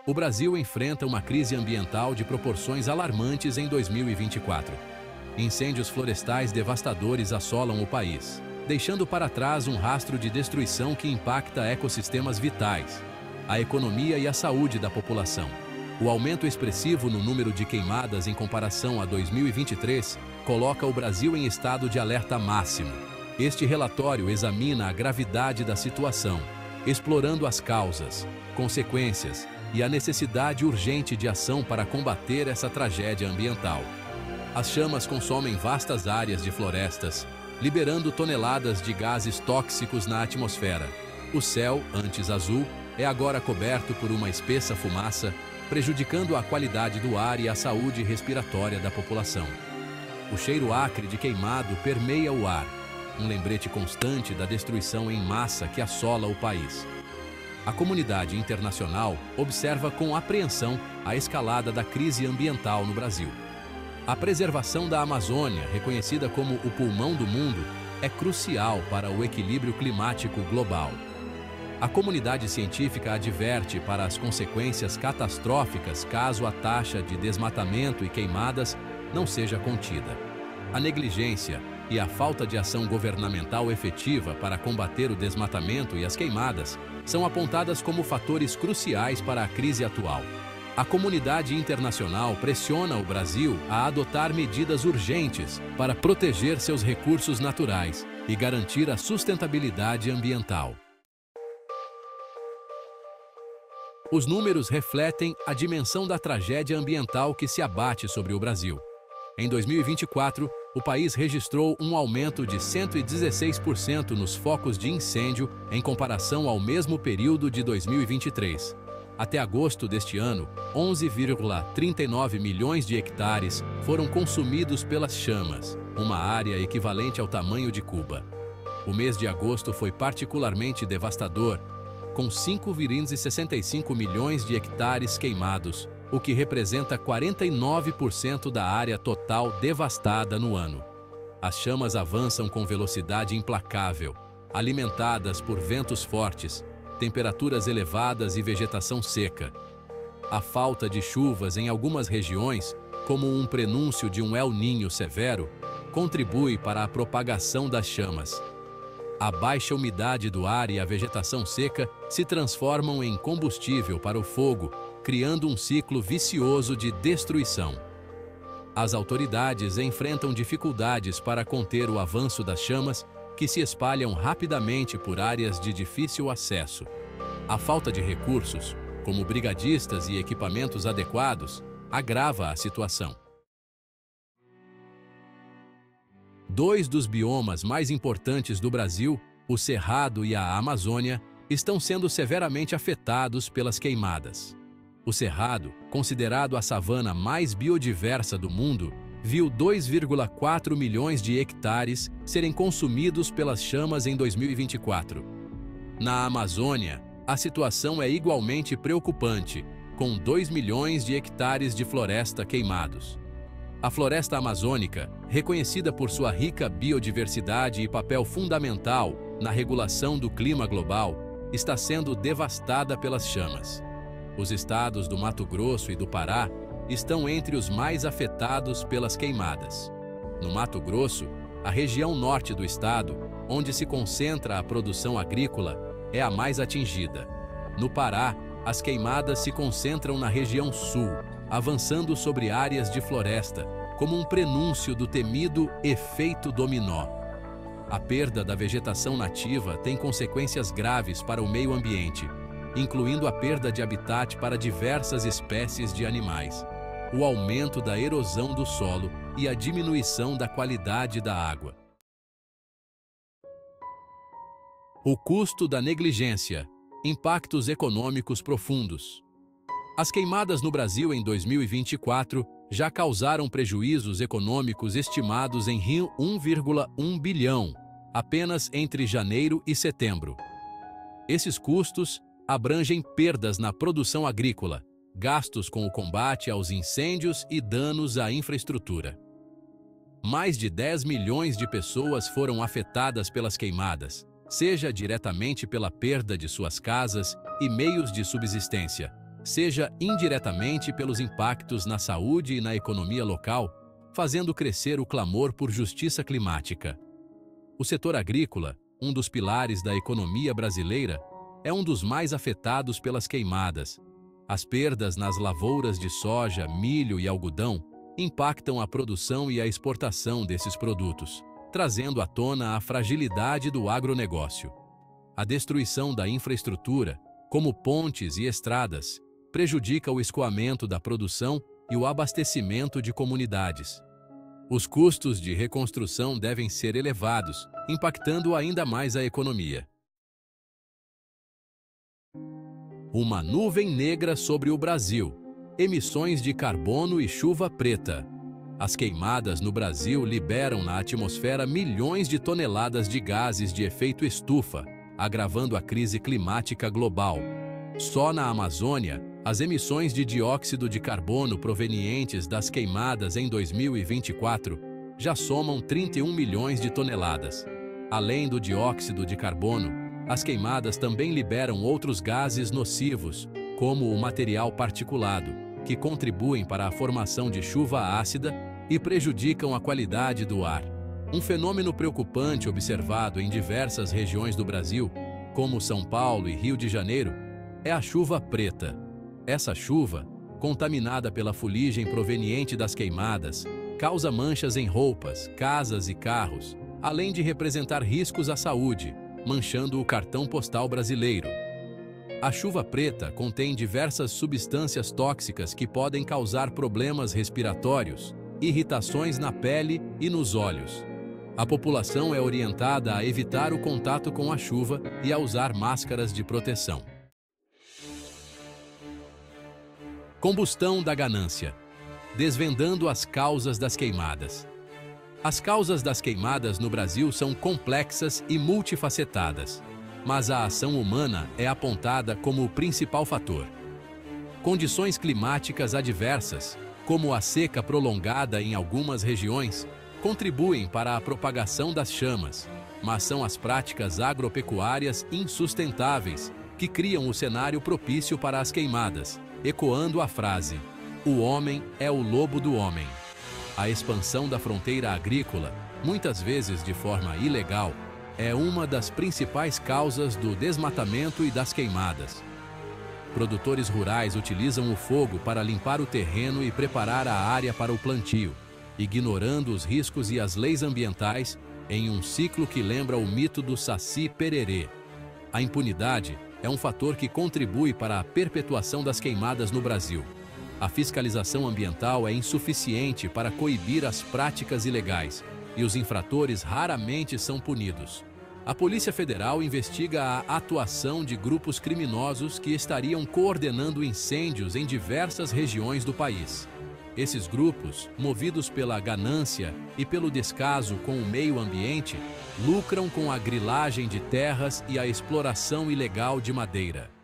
O Brasil enfrenta uma crise ambiental de proporções alarmantes em 2024. Incêndios florestais devastadores assolam o país, deixando para trás um rastro de destruição que impacta ecossistemas vitais, a economia e a saúde da população. O aumento expressivo no número de queimadas em comparação a 2023 coloca o Brasil em estado de alerta máximo. Este relatório examina a gravidade da situação, explorando as causas, consequências e a necessidade urgente de ação para combater essa tragédia ambiental. As chamas consomem vastas áreas de florestas, liberando toneladas de gases tóxicos na atmosfera. O céu, antes azul, é agora coberto por uma espessa fumaça, prejudicando a qualidade do ar e a saúde respiratória da população. O cheiro acre de queimado permeia o ar, um lembrete constante da destruição em massa que assola o país. A comunidade internacional observa com apreensão a escalada da crise ambiental no Brasil. A preservação da Amazônia, reconhecida como o pulmão do mundo, é crucial para o equilíbrio climático global. A comunidade científica adverte para as consequências catastróficas caso a taxa de desmatamento e queimadas não seja contida. A negligência e a falta de ação governamental efetiva para combater o desmatamento e as queimadas são apontadas como fatores cruciais para a crise atual. A comunidade internacional pressiona o Brasil a adotar medidas urgentes para proteger seus recursos naturais e garantir a sustentabilidade ambiental. Os números refletem a dimensão da tragédia ambiental que se abate sobre o Brasil. Em 2024, o país registrou um aumento de 116% nos focos de incêndio em comparação ao mesmo período de 2023. Até agosto deste ano, 11,39 milhões de hectares foram consumidos pelas chamas, uma área equivalente ao tamanho de Cuba. O mês de agosto foi particularmente devastador, com 5,65 milhões de hectares queimados, o que representa 49% da área total devastada no ano. As chamas avançam com velocidade implacável, alimentadas por ventos fortes, temperaturas elevadas e vegetação seca. A falta de chuvas em algumas regiões, como um prenúncio de um El Niño severo, contribui para a propagação das chamas. A baixa umidade do ar e a vegetação seca se transformam em combustível para o fogo, criando um ciclo vicioso de destruição. As autoridades enfrentam dificuldades para conter o avanço das chamas, que se espalham rapidamente por áreas de difícil acesso. A falta de recursos, como brigadistas e equipamentos adequados, agrava a situação. Dois dos biomas mais importantes do Brasil, o Cerrado e a Amazônia, estão sendo severamente afetados pelas queimadas. O Cerrado, considerado a savana mais biodiversa do mundo, viu 2,4 milhões de hectares serem consumidos pelas chamas em 2024. Na Amazônia, a situação é igualmente preocupante, com 2 milhões de hectares de floresta queimados. A floresta amazônica, reconhecida por sua rica biodiversidade e papel fundamental na regulação do clima global, está sendo devastada pelas chamas. Os estados do Mato Grosso e do Pará estão entre os mais afetados pelas queimadas. No Mato Grosso, a região norte do estado, onde se concentra a produção agrícola, é a mais atingida. No Pará, as queimadas se concentram na região sul, avançando sobre áreas de floresta, como um prenúncio do temido efeito dominó. A perda da vegetação nativa tem consequências graves para o meio ambiente, incluindo a perda de habitat para diversas espécies de animais, o aumento da erosão do solo e a diminuição da qualidade da água. O custo da negligência. Impactos econômicos profundos. As queimadas no Brasil em 2024 já causaram prejuízos econômicos estimados em R$ 1,1 bilhão, apenas entre janeiro e setembro. Esses custos abrangem perdas na produção agrícola, gastos com o combate aos incêndios e danos à infraestrutura. Mais de 10 milhões de pessoas foram afetadas pelas queimadas, seja diretamente pela perda de suas casas e meios de subsistência, seja indiretamente pelos impactos na saúde e na economia local, fazendo crescer o clamor por justiça climática. O setor agrícola, um dos pilares da economia brasileira, é um dos mais afetados pelas queimadas. As perdas nas lavouras de soja, milho e algodão impactam a produção e a exportação desses produtos, trazendo à tona a fragilidade do agronegócio. A destruição da infraestrutura, como pontes e estradas, prejudica o escoamento da produção e o abastecimento de comunidades. Os custos de reconstrução devem ser elevados, impactando ainda mais a economia. Uma nuvem negra sobre o Brasil. Emissões de carbono e chuva preta. As queimadas no Brasil liberam na atmosfera milhões de toneladas de gases de efeito estufa, agravando a crise climática global. Só na Amazônia, as emissões de dióxido de carbono provenientes das queimadas em 2024 já somam 31 milhões de toneladas. Além do dióxido de carbono, as queimadas também liberam outros gases nocivos, como o material particulado, que contribuem para a formação de chuva ácida e prejudicam a qualidade do ar. Um fenômeno preocupante observado em diversas regiões do Brasil, como São Paulo e Rio de Janeiro, é a chuva preta. Essa chuva, contaminada pela fuligem proveniente das queimadas, causa manchas em roupas, casas e carros, além de representar riscos à saúde, manchando o cartão postal brasileiro. A chuva preta contém diversas substâncias tóxicas que podem causar problemas respiratórios, irritações na pele e nos olhos. A população é orientada a evitar o contato com a chuva e a usar máscaras de proteção. Combustão da ganância. Desvendando as causas das queimadas. As causas das queimadas no Brasil são complexas e multifacetadas, mas a ação humana é apontada como o principal fator. Condições climáticas adversas, como a seca prolongada em algumas regiões, contribuem para a propagação das chamas, mas são as práticas agropecuárias insustentáveis que criam o cenário propício para as queimadas, ecoando a frase: "O homem é o lobo do homem". A expansão da fronteira agrícola, muitas vezes de forma ilegal, é uma das principais causas do desmatamento e das queimadas. Produtores rurais utilizam o fogo para limpar o terreno e preparar a área para o plantio, ignorando os riscos e as leis ambientais em um ciclo que lembra o mito do Saci Pererê. A impunidade é um fator que contribui para a perpetuação das queimadas no Brasil. A fiscalização ambiental é insuficiente para coibir as práticas ilegais e os infratores raramente são punidos. A Polícia Federal investiga a atuação de grupos criminosos que estariam coordenando incêndios em diversas regiões do país. Esses grupos, movidos pela ganância e pelo descaso com o meio ambiente, lucram com a grilagem de terras e a exploração ilegal de madeira.